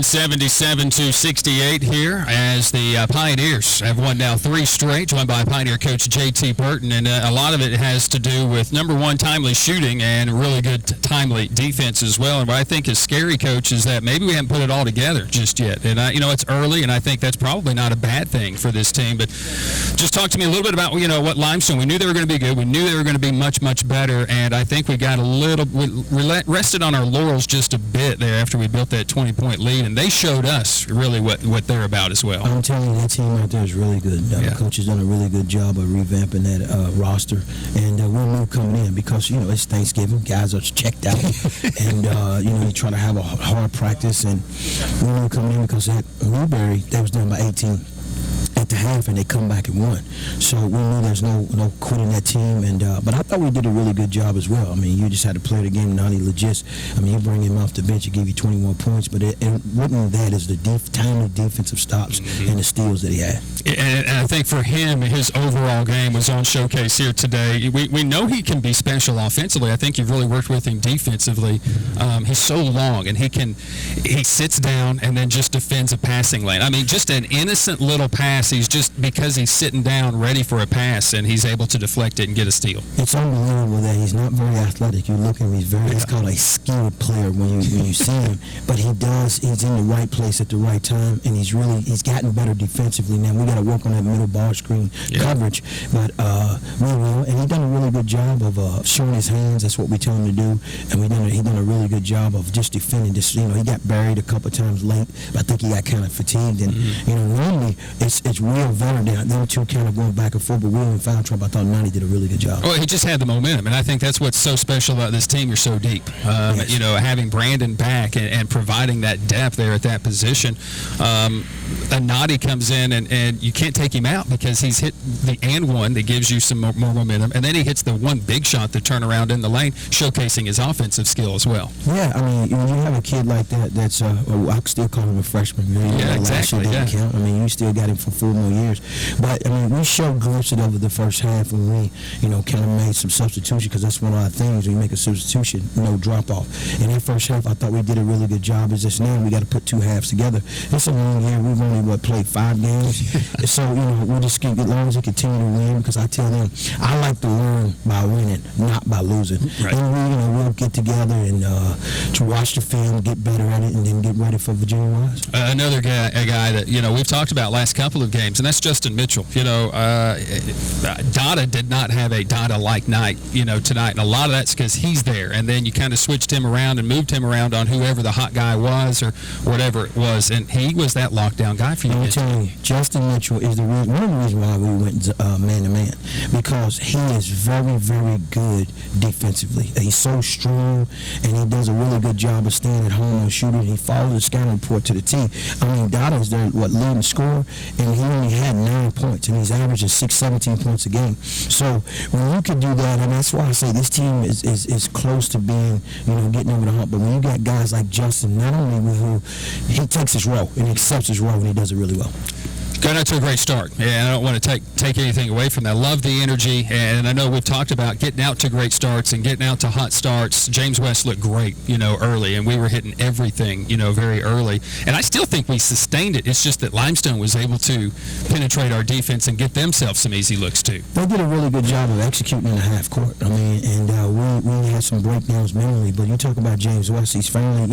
77-68 here as the Pioneers have won now 3 straight, joined by Pioneer coach J.T. Burton, and a lot of it has to do with, number one, timely shooting and really good timely defense as well. And what I think is scary, coach, is that maybe we haven't put it all together just yet. And, it's early, and I think that's probably not a bad thing for this team. But just talk to me a little bit about, what Limestone, we knew they were going to be good. We knew they were going to be much, much better, and I think we got we rested on our laurels just a bit there after we built that 20-point lead. And they showed us really what they're about as well. I'm telling you, that team out there is really good. The coach has done a really good job of revamping that roster. And we knew coming in because, it's Thanksgiving. Guys are checked out. And, you try to have a hard practice. And we knew coming in because at Newberry, they was down by 18 at the half, and they come back and won. So we knew there's no quitting that team. And but I thought we did a really good job as well. I mean, you just had to play the game non-legit. I mean, you bring him off the bench, you give you 21 points, but within that is the timely defensive stops and the steals that he had. And I think for him, his overall game was on showcase here today. We know he can be special offensively. I think you've really worked with him defensively. He's so long, and he sits down and then just defends a passing lane. I mean, just an innocent little pass. He's just, because he's sitting down ready for a pass, and he's able to deflect it and get a steal. It's unbelievable that he's not very athletic. You look at him, he's called a skilled player when you see him, but he's in the right place at the right time, and he's gotten better defensively now. We got to work on that middle ball screen coverage, but we will, and he's done a really good job of showing his hands. That's what we tell him to do, and he done a really good job of just defending this. He got buried a couple times late, but I think he got kind of fatigued, and normally it's Will Vetter down. Them two kind of going back and forth, but Will in foul trouble. I thought Nani did a really good job. Well, he just had the momentum, and I think that's what's so special about this team. You're so deep. Yes. Having Brandon back and providing that depth there at that position. Nadi comes in, and you can't take him out because he's hit the and one that gives you some more momentum, and then he hits the one big shot to turn around in the lane, showcasing his offensive skill as well. Yeah, I mean, when you have a kid like that, that's I still call him a freshman. Exactly. Didn't count. I mean, you still got him for 4 more years. But, I mean, we showed glimpses over the first half when we, kind of made some substitution, because that's one of our things. When you make a substitution, no drop-off. In that first half, I thought we did a really good job. It's just now we got to put 2 halves together. It's a long year. We've only, played 5 games. So, we'll just keep, as long as we continue to win, because I tell them, I like to learn by winning, not by losing. Right. And we'll get together and to watch the film, get better at it, and then get ready for Virginia Wise. Another guy, a guy that, we've talked about last couple of games, and that's Justin Mitchell. Dada did not have a Dada-like night, tonight, and a lot of that's because he's there, and then you kind of switched him around and moved him around on whoever the hot guy was or whatever it was, and he was that lockdown guy for you. I'm telling you, Justin Mitchell is one of the reasons why we went man-to-man, because he is very, very good defensively. He's so strong, and he does a really good job of staying at home and shooting. He follows the scouting report to the T. I mean, Dada's there, leading scorer, and he only had 9 points, and he's averaging 17 points a game. So when you can do that, and that's why I say this team is close to being, getting over the hump. But when you got guys like Justin, not only will he takes his role and he accepts his role, and he does it really well. Got out to a great start, and I don't want to take anything away from that. Love the energy, and I know we've talked about getting out to great starts and getting out to hot starts. James West looked great, early, and we were hitting everything, very early. And I still think we sustained it. It's just that Limestone was able to penetrate our defense and get themselves some easy looks, too. They did a really good job of executing in the half court. I mean, and we had some breakdowns mentally, but you talk about James West, he's finally,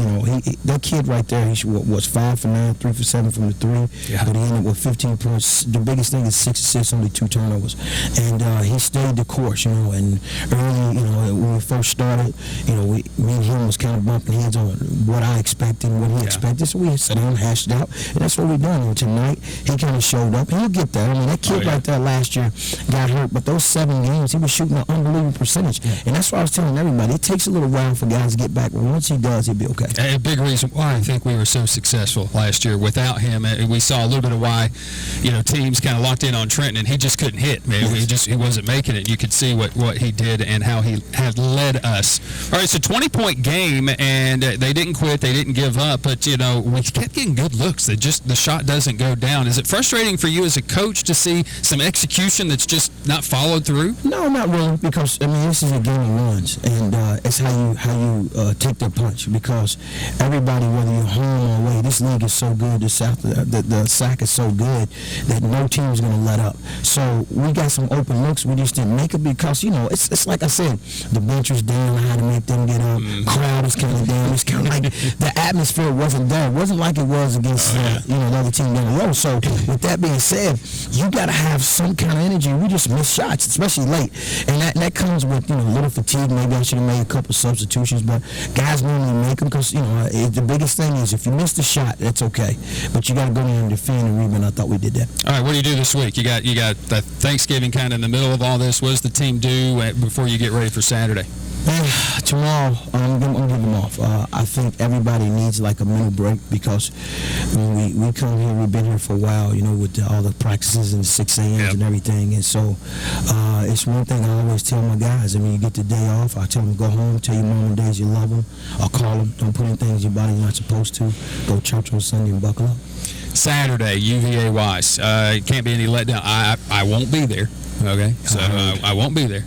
that kid right there, he was 5 for 9, 3 for 7 from the 3, but he ended with 15 points. The biggest thing is 6 assists, only 2 turnovers, and he stayed the course. And early, when we first started, me and him was kind of bumping heads on what I expected and what he expected. So we sat down, hashed it out, and that's what we done. And tonight, he kind of showed up. He'll get there. I mean, that kid right there last year got hurt, but those 7 games, he was shooting an unbelievable percentage. And that's what I was telling everybody. It takes a little while for guys to get back, but once he does, he'll be okay. A big reason why I think we were so successful last year without him. We saw a little bit of why teams kind of locked in on Trenton, and he just couldn't hit. Man, he wasn't making it. You could see what he did and how he had led us. All right, so 20-point game, and they didn't quit, they didn't give up, but we kept getting good looks. The shot doesn't go down. Is it frustrating for you as a coach to see some execution that's just not followed through? No, not really, because this is a game of runs, and it's how you take the punch. Because everybody, whether you're home or away, this league is so good. The SAC is so good that no team is going to let up. So we got some open looks. We just didn't make it because it's like I said, the bench was down. How to make them get up. Crowd is kind of down. It's kind of like the atmosphere wasn't there. It wasn't like it was against the other team down the road. So with that being said, you got to have some kind of energy. We just missed shots, especially late, and that comes with a little fatigue. Maybe I should have made a couple substitutions, but guys normally make them because the biggest thing is if you miss the shot, that's okay, but you got to go in and defend and rebound. I thought we did that. All right, what do you do this week? You got the Thanksgiving kind of in the middle of all this. What does the team do before you get ready for Saturday? Tomorrow, I'm going to give them off. I think everybody needs like a mental break because when we come here, we've been here for a while, with all the practices and 6 a.m. and everything. And so it's one thing I always tell my guys. You get the day off, I tell them go home, tell your mom and dads you love them. I'll call them. Don't put anything in your body you're not supposed to. Go to church on Sunday and buckle up. Saturday, UVA-wise. It can't be any letdown. I won't be there. Okay, so I won't be there,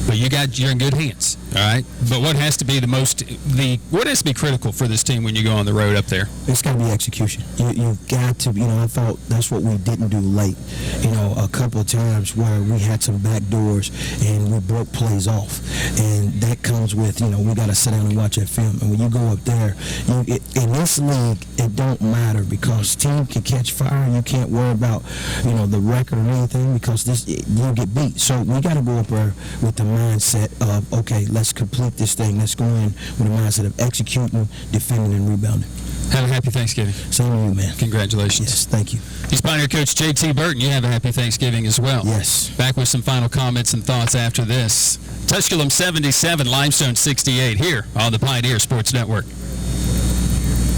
but you're in good hands. All right, but what has to be what has to be critical for this team when you go on the road up there? It's got to be execution. You've got to, I thought that's what we didn't do late. A couple of times where we had some back doors and we broke plays off, and that comes with, we got to sit down and watch that film. And when you go up there, in this league, it don't matter because team can catch fire. You can't worry about, the record or anything because you'll get beat. So we got to go up there with the mindset of, okay, let's complete this thing. Let's go in with a mindset of executing, defending, and rebounding. Have a happy Thanksgiving. Same to you, man. Congratulations. Yes, thank you. He's Pioneer coach JT Burton. You have a happy Thanksgiving as well. Yes. Back with some final comments and thoughts after this. Tusculum 77, Limestone 68 here on the Pioneer Sports Network.